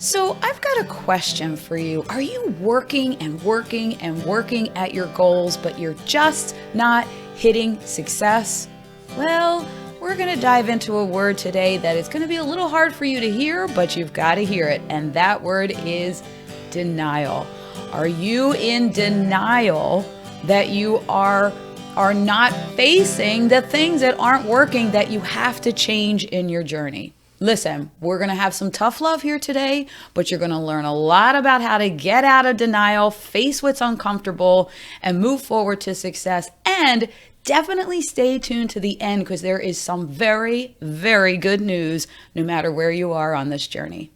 So, I've got a question for you. Are you working and working and working at your goals, but you're just not hitting success? Well, we're going to dive into a word today that is going to be a little hard for you to hear, but you've got to hear it. And that word is denial. Are you in denial that you are not facing the things that aren't working that you have to change in your journey? Listen, we're going to have some tough love here today, but you're going to learn a lot about how to get out of denial, face what's uncomfortable, and move forward to success. And definitely stay tuned to the end because there is some very, very good news no matter where you are on this journey.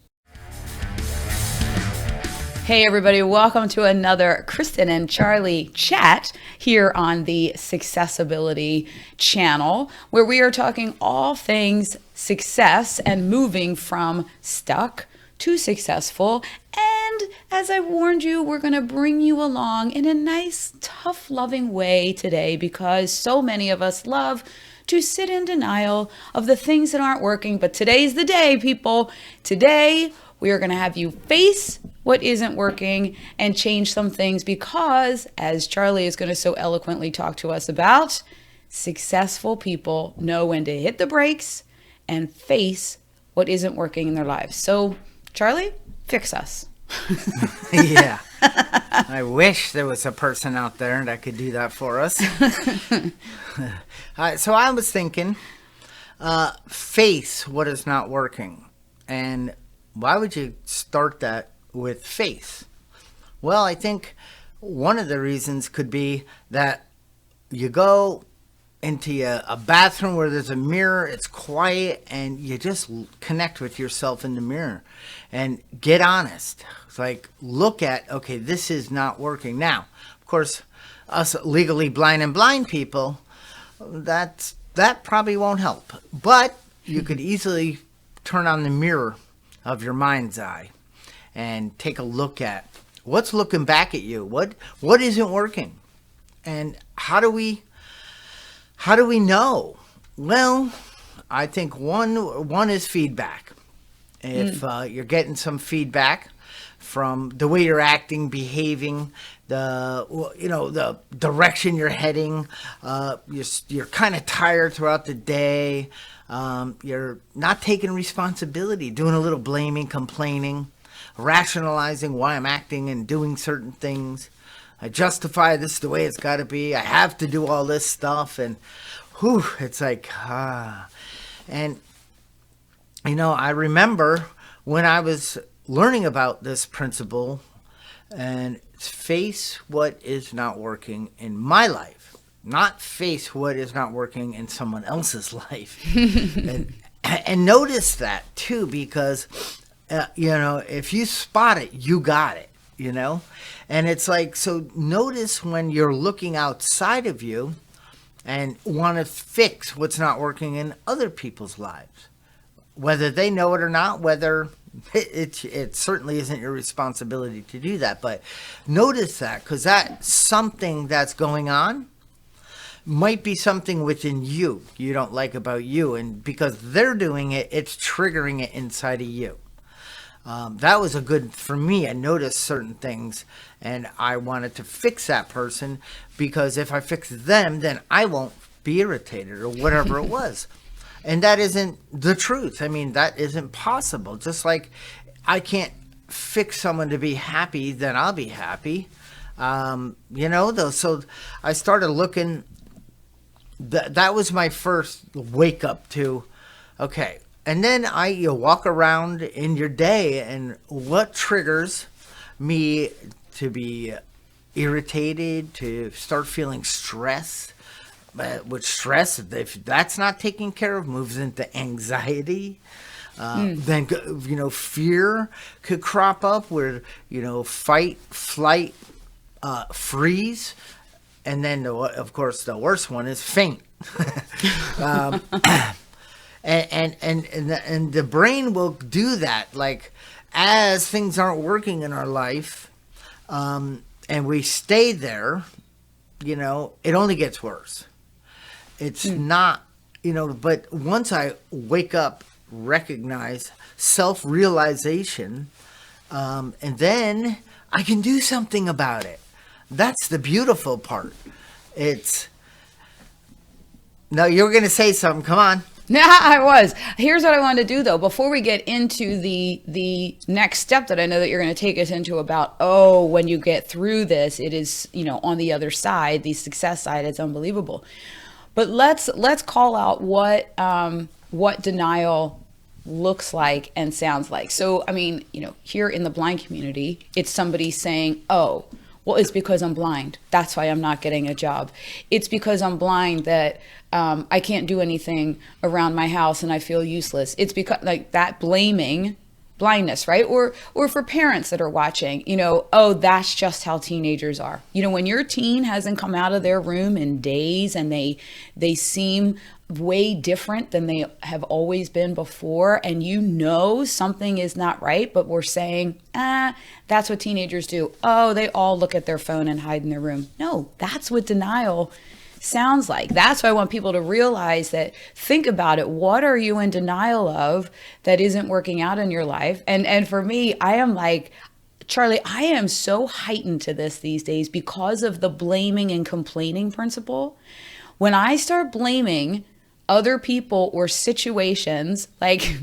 Hey everybody, welcome to another Kristen and Charlie chat here on the Successability channel, where we are talking all things success and moving from stuck to successful. And as I warned you, we're going to bring you along in a nice, tough, loving way today because so many of us love to sit in denial of the things that aren't working. But today's the day, people. Today, we are going to have you face what isn't working and change some things because, as Charlie is going to so eloquently talk to us about, successful people know when to hit the brakes and face what isn't working in their lives. So, Charlie, fix us. Yeah. I wish there was a person out there that could do that for us. So I was thinking, face what is not working. And why would you start that with face? Well, I think one of the reasons could be that you go into a bathroom where there's a mirror, it's quiet, and you just connect with yourself in the mirror and get honest. It's like, look at, okay, this is not working. Now, of course, us legally blind people, that probably won't help. But you could easily turn on the mirror of your mind's eye and take a look at what's looking back at you. What isn't working? And how do we know? Well, I think one is feedback. If you're getting some feedback from the way you're acting, behaving, the direction you're heading, you're kind of tired throughout the day. You're not taking responsibility, doing a little blaming, complaining, rationalizing why I'm acting and doing certain things. I justify this the way it's got to be. I have to do all this stuff. And it's like, And, I remember when I was learning about this principle and face what is not working in my life, not face what is not working in someone else's life. and notice that too, because, if you spot it, you got it, and it's like, so notice when you're looking outside of you and want to fix what's not working in other people's lives, whether they know it or not, whether it certainly isn't your responsibility to do that. But notice that, because that's something that's going on might be something within you don't like about you, and because they're doing it, it's triggering it inside of you. That was a good for me. I noticed certain things and I wanted to fix that person, because if I fix them, then I won't be irritated or whatever it was. And that isn't the truth. I mean, that isn't possible. Just like I can't fix someone to be happy, then I'll be happy. Though. So I started looking, that was my first wake up to, okay. And then you walk around in your day, and what triggers me to be irritated, to start feeling stress. With stress, if that's not taken care of, moves into anxiety. Then, fear could crop up where, fight, flight, freeze. And then, of course, the worst one is faint. And the brain will do that. Like, as things aren't working in our life, and we stay there, it only gets worse. It's not, but once I wake up, recognize self-realization, And then I can do something about it. That's the beautiful part. It's no, you were going to say something. Come on. Yeah, I was. Here's what I wanted to do though, before we get into the next step that I know that you're going to take us into about, oh, when you get through this, it is, on the other side, the success side, it's unbelievable. But let's call out what denial looks like and sounds like. So, I mean, here in the blind community, it's somebody saying, oh, well, it's because I'm blind. That's why I'm not getting a job. It's because I'm blind that I can't do anything around my house and I feel useless. It's because like that blaming blindness, right? Or for parents that are watching, oh, that's just how teenagers are. When your teen hasn't come out of their room in days and they seem way different than they have always been before, and something is not right, but we're saying, that's what teenagers do. Oh, they all look at their phone and hide in their room. No, that's what denial sounds like. That's why I want people to realize that. Think about it. What are you in denial of that isn't working out in your life? And for me, I am like, Charlie, I am so heightened to this these days because of the blaming and complaining principle. When I start blaming other people or situations, like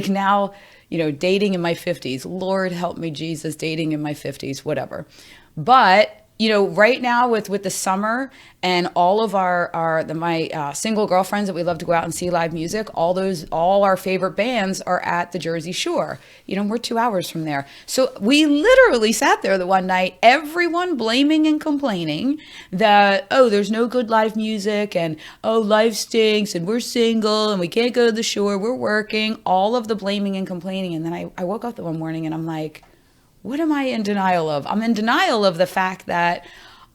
now, dating in my 50s, Lord help me, Jesus, dating in my 50s, whatever. But right now with the summer and all of my single girlfriends that we love to go out and see live music, all our favorite bands are at the Jersey Shore. We're 2 hours from there. So we literally sat there the one night, everyone blaming and complaining that, oh, there's no good live music and, oh, life stinks and we're single and we can't go to the shore, we're working, all of the blaming and complaining. And then I woke up the one morning and I'm like, what am I in denial of? I'm in denial of the fact that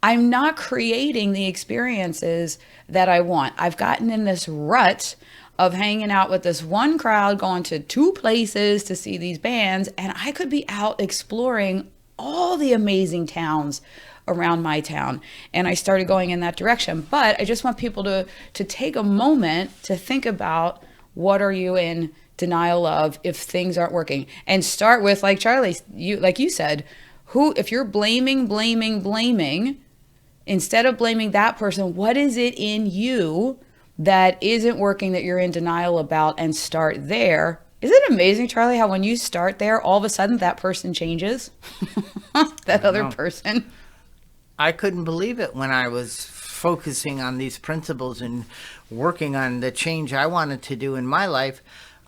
I'm not creating the experiences that I want. I've gotten in this rut of hanging out with this one crowd, going to 2 places to see these bands, and I could be out exploring all the amazing towns around my town. And I started going in that direction. But I just want people to take a moment to think about, what are you in denial of if things aren't working, and start with, like Charlie, you said, if you're blaming, instead of blaming that person, what is it in you that isn't working that you're in denial about, and start there. Isn't it amazing, Charlie, how when you start there, all of a sudden that person changes? That other person. I couldn't believe it when I was focusing on these principles and working on the change I wanted to do in my life.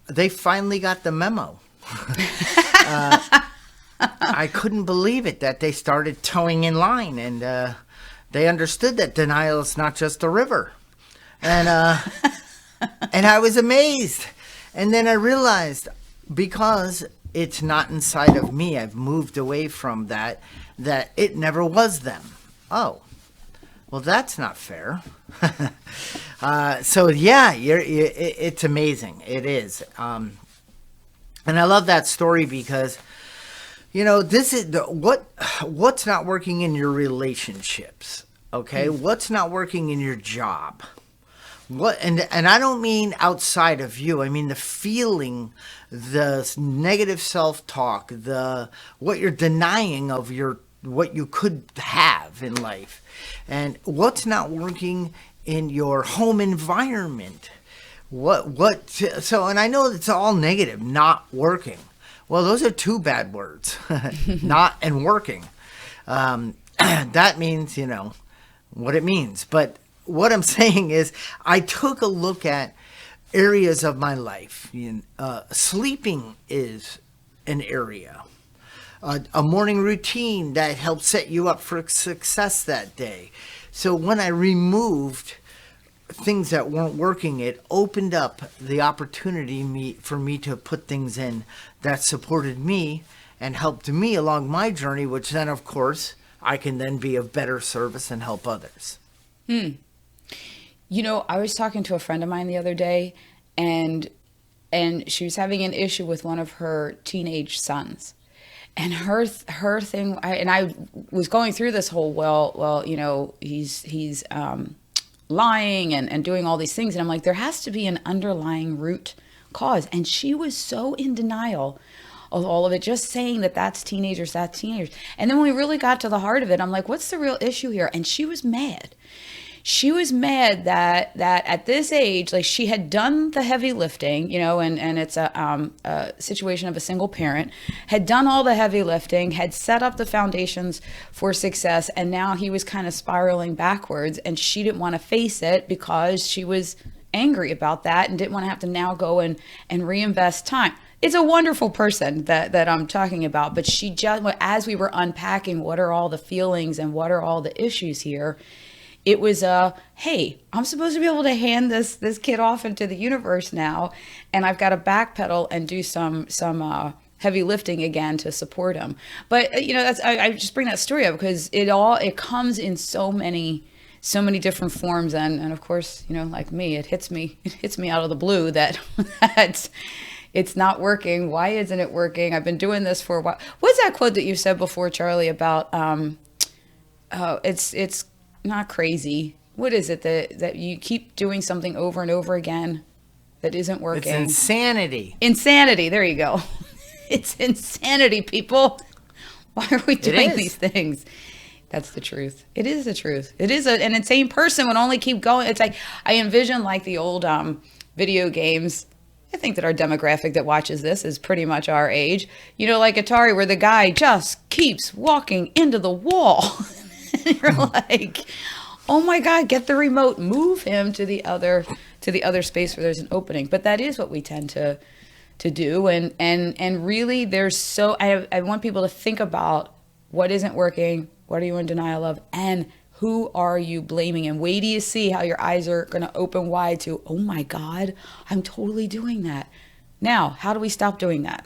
They finally got the memo. I couldn't believe it that they started towing in line, and they understood that denial is not just a river. And and I was amazed. And then I realized, because it's not inside of me, I've moved away from that it never was them. Oh, well, that's not fair. So yeah, it's amazing. It is. And I love that story because, this is what's not working in your relationships. Okay. What's not working in your job? And I don't mean outside of you. I mean the feeling, the negative self-talk, what you're denying of what you could have in life, and what's not working in your home environment. So, and I know it's all negative, not working. Well, those are 2 bad words, not and working. That means, what it means. But what I'm saying is, I took a look at areas of my life. Sleeping is an area. A morning routine that helps set you up for success that day. So when I removed things that weren't working, it opened up the opportunity for me to put things in that supported me and helped me along my journey, which then, of course, I can then be of better service and help others. I was talking to a friend of mine the other day, and she was having an issue with one of her teenage sons. And her thing, I was going through this whole, he's lying and doing all these things. And I'm like, there has to be an underlying root cause. And she was so in denial all of it, just saying that that's teenagers. And then when we really got to the heart of it, I'm like, what's the real issue here? And she was mad. She was mad that at this age, like, she had done the heavy lifting, and it's a situation of a single parent, had done all the heavy lifting, had set up the foundations for success, and now he was kind of spiraling backwards, and she didn't want to face it because she was angry about that and didn't want to have to now go and reinvest time. It's a wonderful person that I'm talking about, but she just, as we were unpacking what are all the feelings and what are all the issues here, it was hey, I'm supposed to be able to hand this kid off into the universe now, and I've got to backpedal and do some heavy lifting again to support him. But that's I just bring that story up because it comes in so many different forms, and of course, like me, it hits me out of the blue that it's not working. Why isn't it working? I've been doing this for a while. What's that quote that you said before, Charlie, about it's not crazy. What is it that you keep doing something over and over again that isn't working? It's insanity. Insanity. There you go. It's insanity, people. Why are we doing these things? That's the truth. It is the truth. It is an insane person would only keep going. It's like, I envision like the old video games. I think that our demographic that watches this is pretty much our age. Like Atari, where the guy just keeps walking into the wall. And you're like, oh my God, get the remote, move him to the other space where there's an opening. But that is what we tend to do. And really I want people to think about what isn't working, what are you in denial of, and who are you blaming? And wait till you see how your eyes are going to open wide to, oh my God, I'm totally doing that. Now, how do we stop doing that?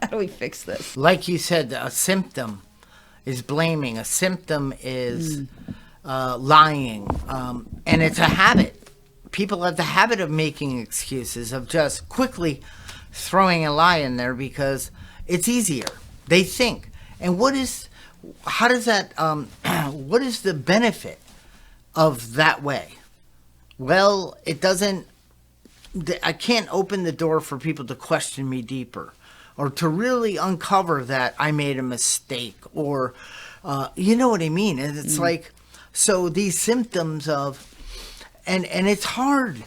How do we fix this? Like you said, a symptom is blaming. A symptom is lying. And it's a habit. People have the habit of making excuses, of just quickly throwing a lie in there because it's easier. They think. And what is the benefit of that way? Well, I can't open the door for people to question me deeper, or to really uncover that I made a mistake, or you know what I mean? And it's like, so these symptoms of, and it's hard.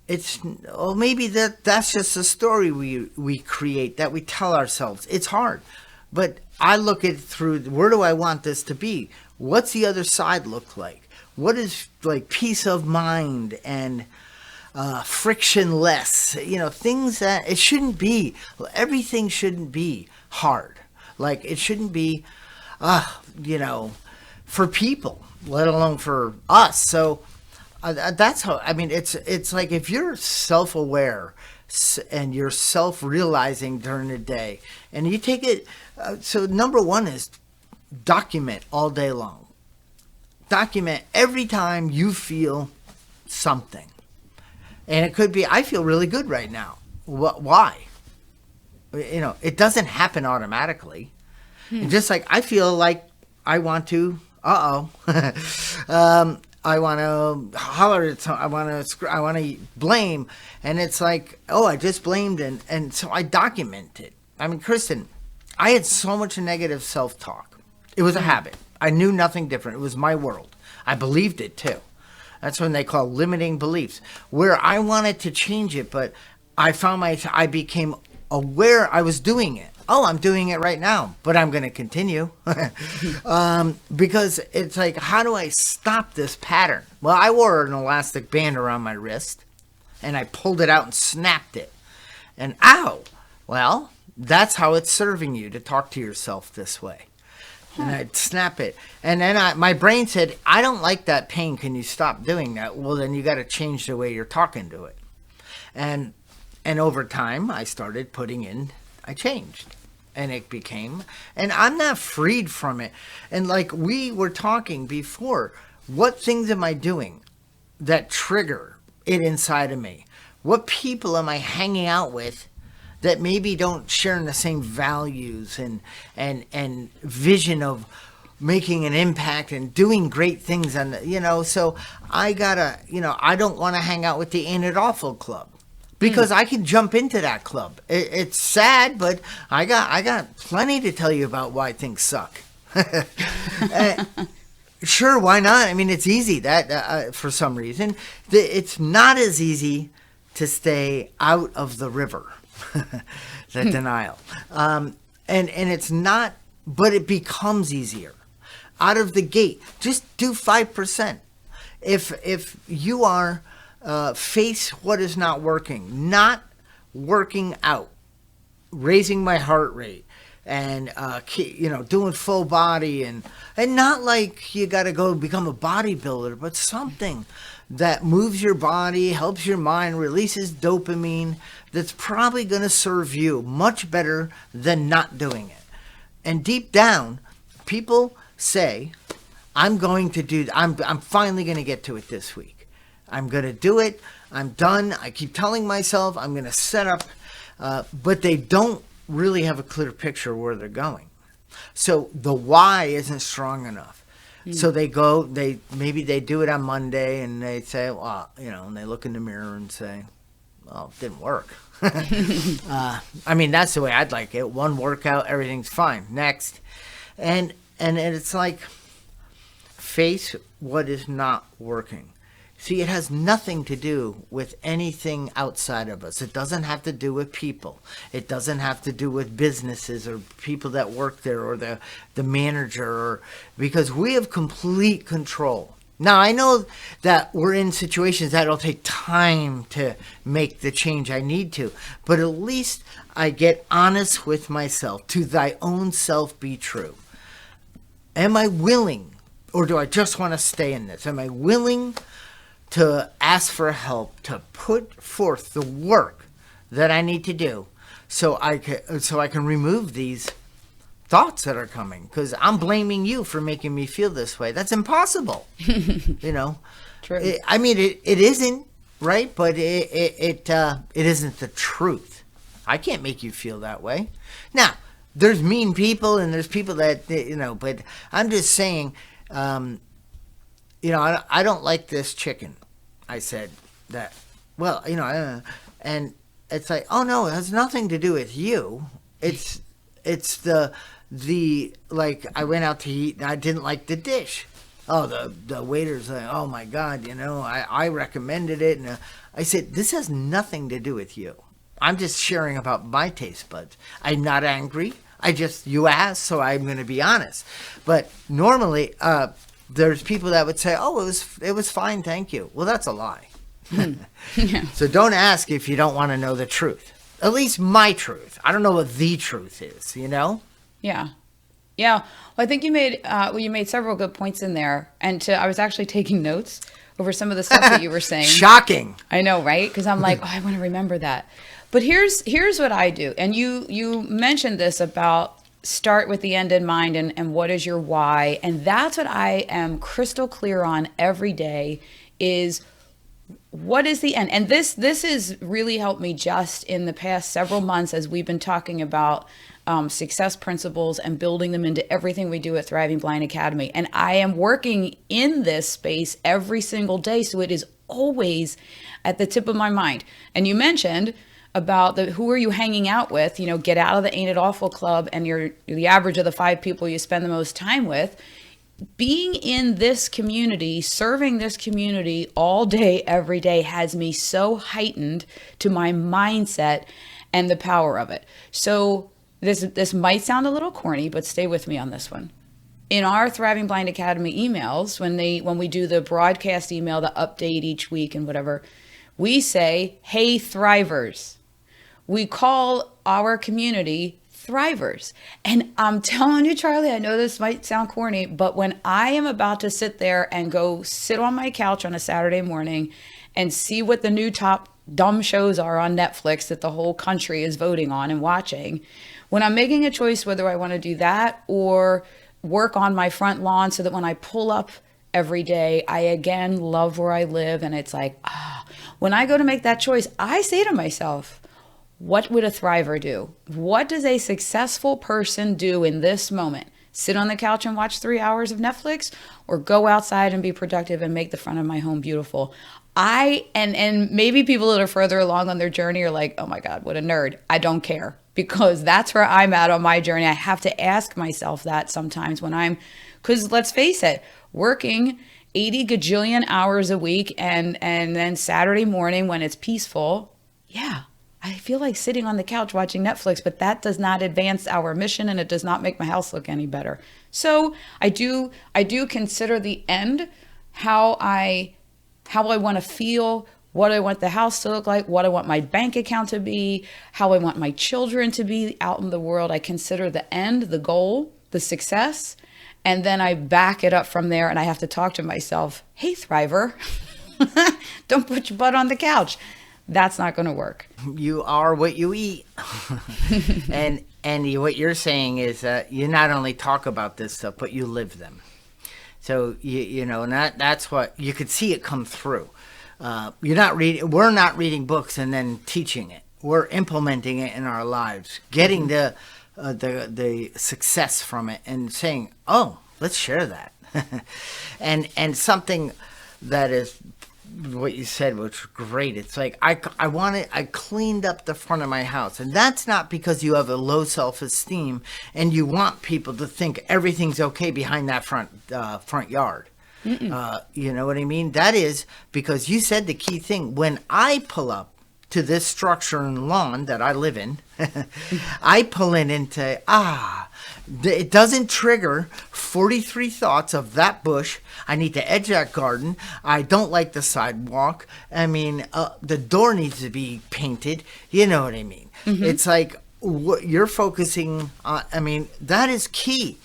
Maybe that's just a story we create, that we tell ourselves. It's hard. But I look at it through, where do I want this to be? What's the other side look like? What is like peace of mind and frictionless, things that it shouldn't be. Everything shouldn't be hard. Like, it shouldn't be, for people, let alone for us. So that's how, it's like, if you're self-aware and you're self-realizing during the day, and you take it, so number one is document all day long. Document every time you feel something. And it could be, I feel really good right now. Why? It doesn't happen automatically. Just like I feel like I want to, I want to holler at I want to blame. And it's like, oh, I just blamed. And so I document it. Kristen, I had so much negative self-talk. It was a habit. I knew nothing different. It was my world. I believed it too. That's when they call limiting beliefs, where I wanted to change it, but I became aware I was doing it. Oh, I'm doing it right now, but I'm going to continue. Because it's like, how do I stop this pattern? Well, I wore an elastic band around my wrist, and I pulled it out and snapped it. And ow! Well, that's how it's serving you, to talk to yourself this way. And I'd snap it. And then my brain said, I don't like that pain. Can you stop doing that? Well, then you got to change the way you're talking to it. And over time, I changed. And it became, and I'm not freed from it. And like we were talking before, what things am I doing that trigger it inside of me? What people am I hanging out with that maybe don't share in the same values and vision of making an impact and doing great things? And so I gotta, I don't want to hang out with the Ain't It Awful Club. because I can jump into that club. It's sad, but I got plenty to tell you about why things suck. Sure, why not? I mean, it's easy that for some reason. It's not as easy to stay out of the river, the denial. And it's not, but it becomes easier. Out of the gate, just do 5%. If you are face what is not working out, raising my heart rate, and doing full body, and not like you got to go become a bodybuilder, but something that moves your body, helps your mind, releases dopamine, that's probably going to serve you much better than not doing it. And deep down, people say, I'm finally going to get to it this week. I'm going to do it. I'm done. I keep telling myself I'm going to set up, but they don't really have a clear picture where they're going. So the why isn't strong enough. So they maybe they do it on Monday and they say, well, and they look in the mirror and say, well, it didn't work. I mean, that's the way I'd like it. One workout, everything's fine. Next. And it's like, face what is not working. See, it has nothing to do with anything outside of us. It doesn't have to do with people. It doesn't have to do with businesses or people that work there or the manager, because we have complete control. Now, I know that we're in situations that it'll take time to make the change I need to, but at least I get honest with myself. To thy own self be true. Am I willing, or do I just want to stay in this? Am I willing to ask for help, to put forth the work that I need to do so I can remove these thoughts that are coming? Because I'm blaming you for making me feel this way. That's impossible. True. It isn't, right? But it isn't the truth. I can't make you feel that way. Now, there's mean people and there's people that, but I'm just saying, I don't like this chicken. I said that, well, and it's like, oh no, it has nothing to do with you. It's the like, I went out to eat and I didn't like the dish. Oh, the waiter's like, oh my God, I recommended it. And I said, this has nothing to do with you. I'm just sharing about my taste buds. I'm not angry. You asked, so I'm going to be honest. But normally, there's people that would say, oh, it was fine, thank you. Well, that's a lie. Yeah. So don't ask if you don't want to know the truth. At least my truth. I don't know what the truth is, Yeah. Yeah. Well, I think you made several good points in there. And I was actually taking notes over some of the stuff that you were saying. Shocking. I know, right? Because I'm like, I want to remember that. But here's what I do. And you mentioned this about start with the end in mind and what is your why. And that's what I am crystal clear on every day is what is the end. And this has really helped me just in the past several months as we've been talking about success principles and building them into everything we do at Thriving Blind Academy. And I am working in this space every single day. So it is always at the tip of my mind. And you mentioned about who are you hanging out with, get out of the Ain't It Awful Club and you're the average of the 5 people you spend the most time with. Being in this community, serving this community all day, every day has me so heightened to my mindset and the power of it. So this might sound a little corny, but stay with me on this one. In our Thriving Blind Academy emails, when we do the broadcast email, the update each week and whatever, we say, hey, Thrivers. We call our community Thrivers. And I'm telling you, Charlie, I know this might sound corny, but when I am about to sit there and go sit on my couch on a Saturday morning and see what the new top dumb shows are on Netflix that the whole country is voting on and watching, when I'm making a choice whether I want to do that or work on my front lawn so that when I pull up every day, I again love where I live. And it's like, when I go to make that choice, I say to myself, what would a thriver do? What does a successful person do in this moment? Sit on the couch and watch 3 hours of Netflix or go outside and be productive and make the front of my home beautiful? And maybe people that are further along on their journey are like, oh my God, what a nerd. I don't care, because that's where I'm at on my journey. I have to ask myself that sometimes because let's face it, working 80 gajillion hours a week and then Saturday morning when it's peaceful, yeah, I feel like sitting on the couch watching Netflix, but that does not advance our mission, and it does not make my house look any better. So I do consider the end, how I want to feel, what I want the house to look like, what I want my bank account to be, how I want my children to be out in the world. I consider the end, the goal, the success, and then I back it up from there, and I have to talk to myself, hey, Thriver, don't put your butt on the couch. That's not going to work. You are what you eat. and what you're saying is that you not only talk about this stuff, but you live them. So, you know, and that's what you could see it come through. We're not reading books and then teaching it. We're implementing it in our lives, getting the success from it and saying, oh, let's share that. and something that is what you said, which was great. It's like, I cleaned up the front of my house. And that's not because you have a low self-esteem and you want people to think everything's okay behind that front yard. You know what I mean? That is because you said the key thing. When I pull up to this structure and lawn that I live in, I pull into, it doesn't trigger 43 thoughts of that bush. I need to edge that garden. I don't like the sidewalk. I mean, the door needs to be painted. You know what I mean? It's like what you're focusing on. I mean, that is key,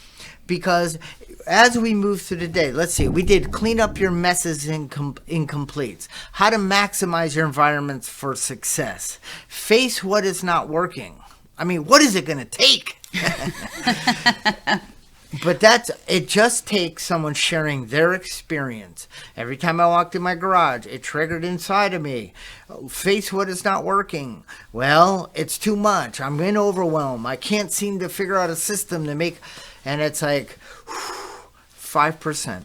because as we move through the day, let's see, we did clean up your messes and incompletes, how to maximize your environments for success, face what is not working. I mean, what is it going to take? But it just takes someone sharing their experience. Every time I walked in my garage, it triggered inside of me. Face what is not working. Well, it's too much. I'm in overwhelm. I can't seem to figure out a system to make, and it's like, 5%.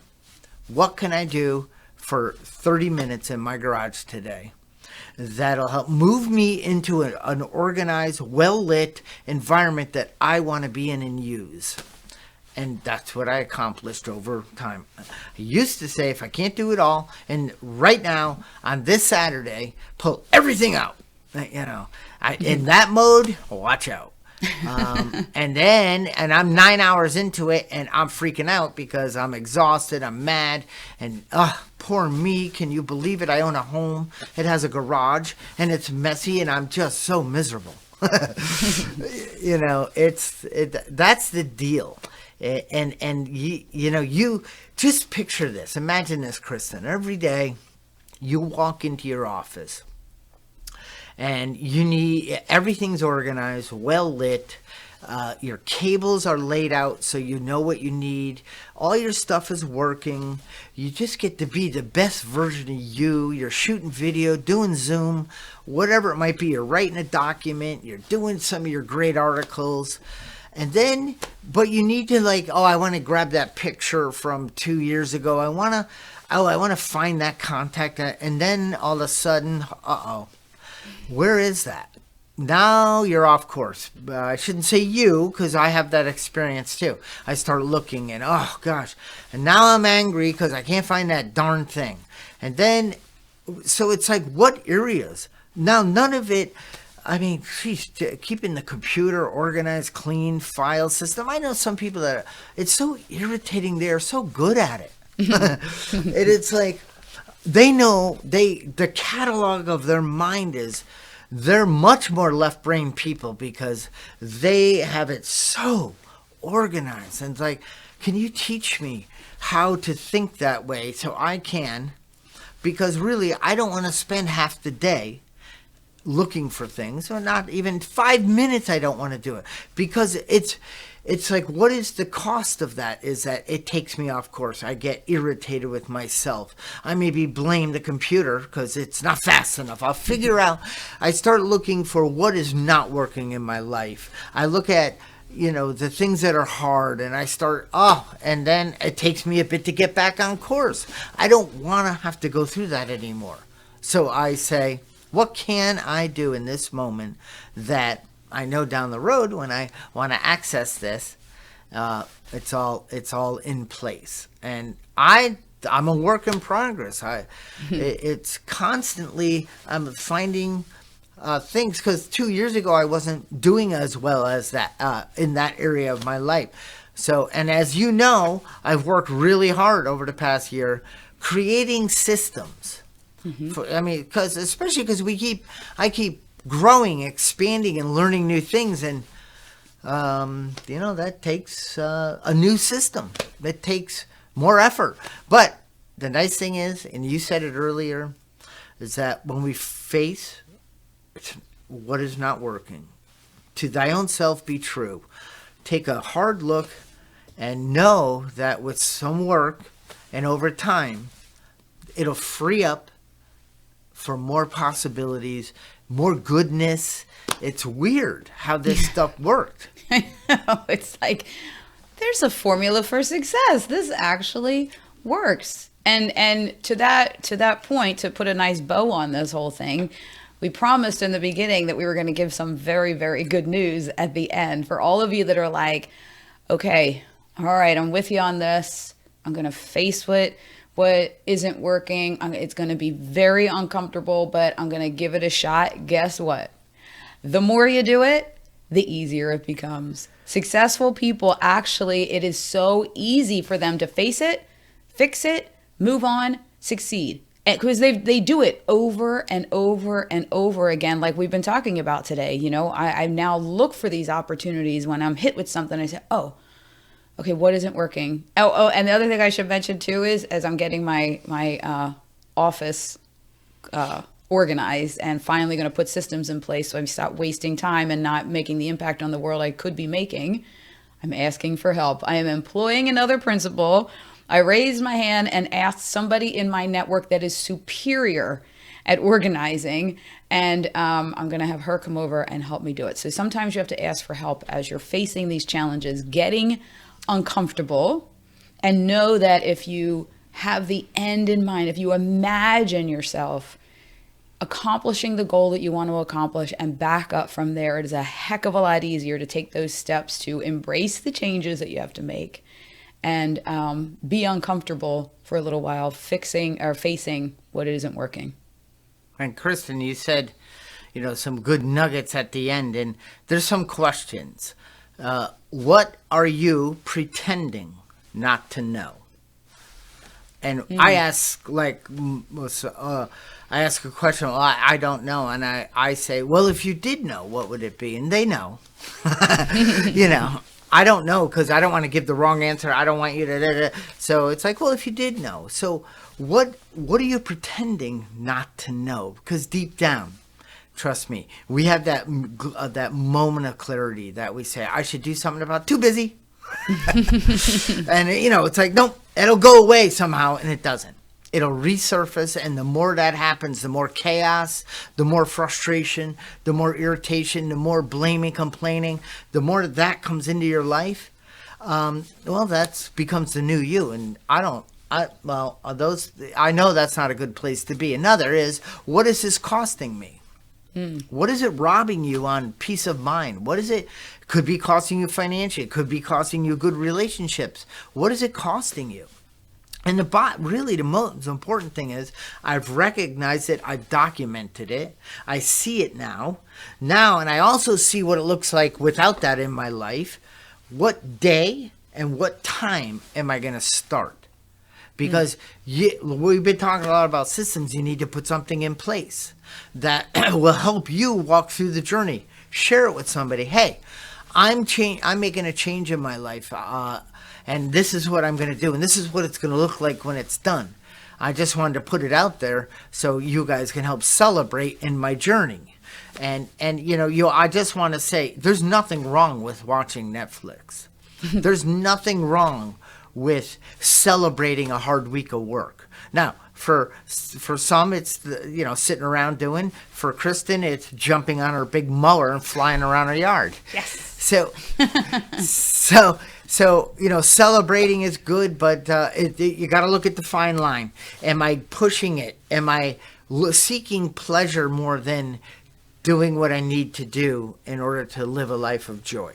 What can I do for 30 minutes in my garage today that'll help move me into an organized, well-lit environment that I want to be in and use? And that's what I accomplished over time. I used to say, if I can't do it all, and right now, on this Saturday, pull everything out. You know, in that mode, watch out. And I'm 9 hours into it and I'm freaking out because I'm exhausted, I'm mad, and poor me, can you believe it? I own a home, it has a garage, and it's messy, and I'm just so miserable. You know, that's the deal. And you just picture this, imagine this, Kristen. Every day you walk into your office and everything's organized, well lit. Your cables are laid out so you know what you need. All your stuff is working. You just get to be the best version of you. You're shooting video, doing Zoom, whatever it might be. You're writing a document. You're doing some of your great articles. And then, but you need to I want to grab that picture from 2 years ago. I want to find that contact. And then all of a sudden, where is that? Now you're off course. I shouldn't say you, because I have that experience too. I start looking and, oh gosh, and now I'm angry because I can't find that darn thing. And then, so it's like, what areas? Now, none of it, I mean, geez, keeping the computer organized, clean, file system. I know some people that it's so irritating. They're so good at it. And it's like, they know the catalog of their mind is, they're much more left brain people because they have it so organized. And it's like, can you teach me how to think that way so I can? Because really, I don't want to spend half the day looking for things, or not even 5 minutes. I don't want to do it because it's like, what is the cost of that? Is that it takes me off course. I get irritated with myself. I maybe blame the computer because it's not fast enough. I'll figure out. I start looking for what is not working in my life. I look at, the things that are hard, and I start, and then it takes me a bit to get back on course. I don't want to have to go through that anymore. So I say, what can I do in this moment that I know down the road when I want to access this, it's all in place. And I'm a work in progress. It's constantly I'm finding things, because 2 years ago I wasn't doing as well as that in that area of my life. So, and as you know, I've worked really hard over the past year creating systems. I mean, especially because I keep growing, expanding, and learning new things, and that takes a new system. That takes more effort. But the nice thing is, and you said it earlier, is that when we face what is not working, to thy own self be true. Take a hard look and know that with some work and over time, it'll free up for more possibilities, more goodness. It's weird how this stuff worked. I know. It's like there's a formula for success. This actually works. And to that point, to put a nice bow on this whole thing, we promised in the beginning that we were going to give some very, very good news at the end for all of you that are like, okay, all right, I'm with you on this. I'm going to face what isn't working. It's going to be very uncomfortable, but I'm going to give it a shot. Guess what? The more you do it, the easier it becomes. Successful people, actually, it is so easy for them to face it, fix it, move on, succeed. Because they do it over and over and over again, like we've been talking about today. I now look for these opportunities when I'm hit with something. I say, oh, okay, what isn't working? Oh, and the other thing I should mention too is, as I'm getting my office organized and finally going to put systems in place so I stop wasting time and not making the impact on the world I could be making, I'm asking for help. I am employing another principal. I raised my hand and asked somebody in my network that is superior at organizing, and I'm going to have her come over and help me do it. So sometimes you have to ask for help as you're facing these challenges, getting uncomfortable, and know that if you have the end in mind, if you imagine yourself accomplishing the goal that you want to accomplish and back up from there, it is a heck of a lot easier to take those steps to embrace the changes that you have to make and be uncomfortable for a little while, fixing or facing what isn't working. And Kristen, you said, some good nuggets at the end, and there's some questions. What are you pretending not to know? And I ask, I ask a question, well, I don't know. And I say, well, if you did know, what would it be? And they know. I don't know because I don't want to give the wrong answer. I don't want you to. So it's like, well, if you did know. So what are you pretending not to know? Because deep down, trust me, we have that moment of clarity that we say, I should do something about. Too busy. And, it's like, nope, it'll go away somehow. And it doesn't. It'll resurface. And the more that happens, the more chaos, the more frustration, the more irritation, the more blaming, complaining, the more that comes into your life. That becomes the new you. And I know that's not a good place to be. Another is, what is this costing me? What is it robbing you on peace of mind? What is it? Could be costing you financially. It could be costing you good relationships. What is it costing you? And the most important thing is I've recognized it. I've documented it. I see it now, and I also see what it looks like without that in my life. What day and what time am I going to start? Because we've been talking a lot about systems. You need to put something in place that will help you walk through the journey. Share it with somebody. Hey, I'm making a change in my life, and this is what I'm going to do, and this is what it's going to look like when it's done. I just wanted to put it out there so you guys can help celebrate in my journey. And I just want to say, there's nothing wrong with watching Netflix. There's nothing wrong with celebrating a hard week of work. Now, for some, it's sitting around doing. For Kristen, it's jumping on her big mower and flying around her yard. Yes. So celebrating is good, but you got to look at the fine line. Am I pushing it? Am I seeking pleasure more than doing what I need to do in order to live a life of joy.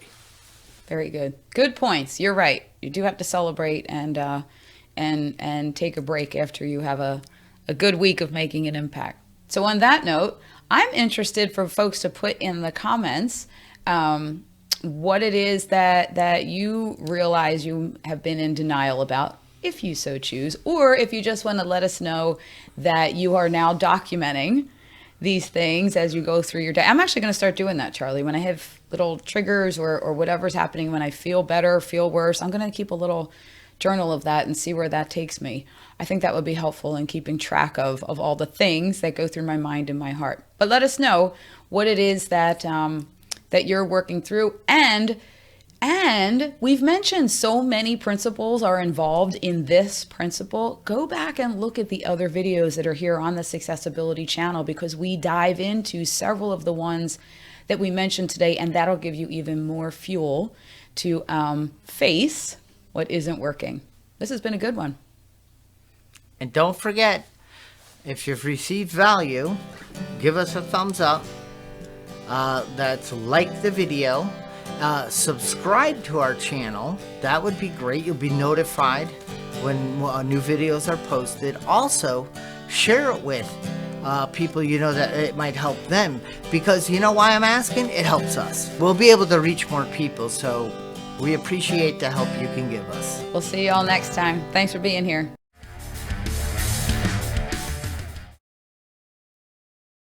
Very good. Good points. You're right. You do have to celebrate and take a break after you have a good week of making an impact. So on that note, I'm interested for folks to put in the comments what it is that you realize you have been in denial about, if you so choose, or if you just want to let us know that you are now documenting these things as you go through your day. I'm actually going to start doing that, Charlie. When I have little triggers or whatever's happening, when I feel better, feel worse, I'm going to keep a little journal of that and see where that takes me. I think that would be helpful in keeping track of all the things that go through my mind and my heart. But let us know what it is that that you're working through. And we've mentioned so many principles are involved in this principle. Go back and look at the other videos that are here on the Successibility channel, because we dive into several of the ones that we mentioned today, and that'll give you even more fuel to face what isn't working. This has been a good one. And don't forget, if you've received value, give us a thumbs up. That's like the video. Subscribe to our channel. That would be great. You'll be notified when new videos are posted. Also, share it with people you know that it might help them. Because you know why I'm asking? It helps us. We'll be able to reach more people. So we appreciate the help you can give us. We'll see you all next time. Thanks for being here.